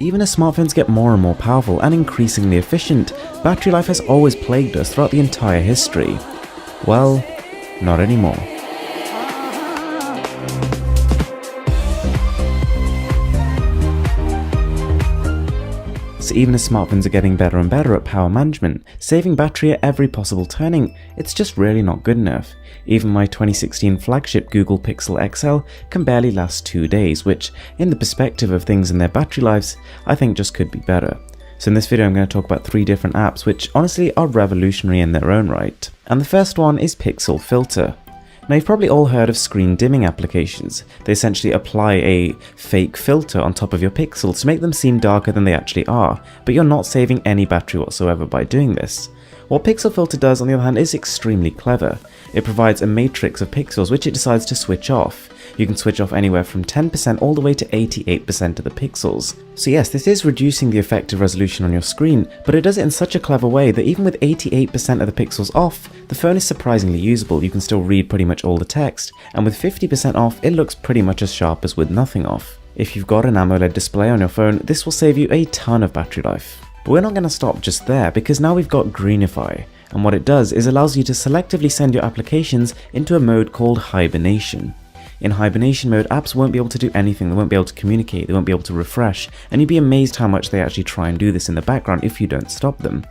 Even as smartphones get more and more powerful and increasingly efficient, battery life has always plagued us throughout the entire history. Well, not anymore. So even as smartphones are getting better and better at power management, saving battery at every possible turning, it's just really not good enough. Even my 2016 flagship Google Pixel XL can barely last 2 days, which, in the perspective of things in their battery lives, I think just could be better. So in this video I'm going to talk about 3 different apps which honestly are revolutionary in their own right. And the first one is Pixel Filter. Now you've probably all heard of screen dimming applications. They essentially apply a fake filter on top of your pixels to make them seem darker than they actually are, but you're not saving any battery whatsoever by doing this. What Pixel Filter does on the other hand is extremely clever. It provides a matrix of pixels which it decides to switch off. You can switch off anywhere from 10% all the way to 88% of the pixels. So yes, this is reducing the effective resolution on your screen, but it does it in such a clever way that even with 88% of the pixels off, the phone is surprisingly usable. You can still read pretty much all the text, and with 50% off, it looks pretty much as sharp as with nothing off. If you've got an AMOLED display on your phone, this will save you a ton of battery life. But we're not going to stop just there, because now we've got Greenify. And what it does is allows you to selectively send your applications into a mode called hibernation. In hibernation mode, apps won't be able to do anything, they won't be able to communicate, they won't be able to refresh, and you'd be amazed how much they actually try and do this in the background if you don't stop them.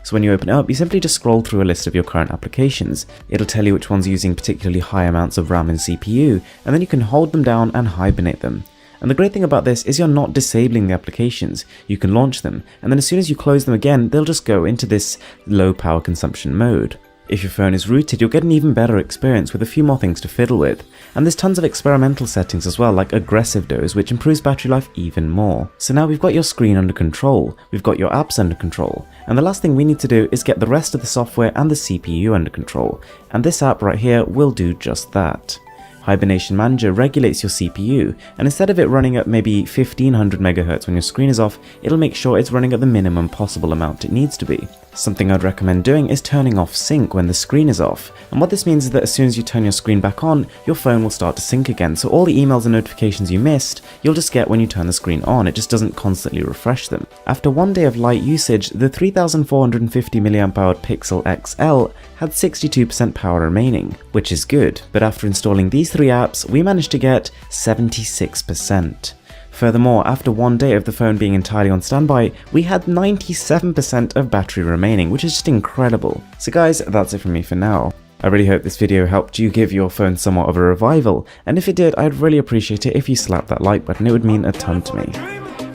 So when you open it up, you simply just scroll through a list of your current applications. It'll tell you which ones are using particularly high amounts of RAM and CPU, and then you can hold them down and hibernate them. And the great thing about this is you're not disabling the applications. You can launch them, and then as soon as you close them again, they'll just go into this low power consumption mode. If your phone is rooted, you'll get an even better experience with a few more things to fiddle with. And there's tons of experimental settings as well, like aggressive dose, which improves battery life even more. So now we've got your screen under control, we've got your apps under control, and the last thing we need to do is get the rest of the software and the CPU under control. And this app right here will do just that. Hibernation Manager regulates your CPU, and instead of it running at maybe 1500 MHz when your screen is off, it'll make sure it's running at the minimum possible amount it needs to be. Something I'd recommend doing is turning off sync when the screen is off, and what this means is that as soon as you turn your screen back on, your phone will start to sync again, so all the emails and notifications you missed, you'll just get when you turn the screen on, it just doesn't constantly refresh them. After 1 day of light usage, the 3450 mAh Pixel XL had 62% power remaining, which is good, but after installing these 3 apps, we managed to get 76%. Furthermore, after 1 day of the phone being entirely on standby, we had 97% of battery remaining, which is just incredible. So guys, that's it from me for now. I really hope this video helped you give your phone somewhat of a revival, and if it did, I'd really appreciate it if you slapped that like button, it would mean a ton to me.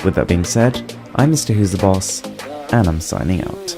With that being said, I'm Mr. Who's the Boss, and I'm signing out.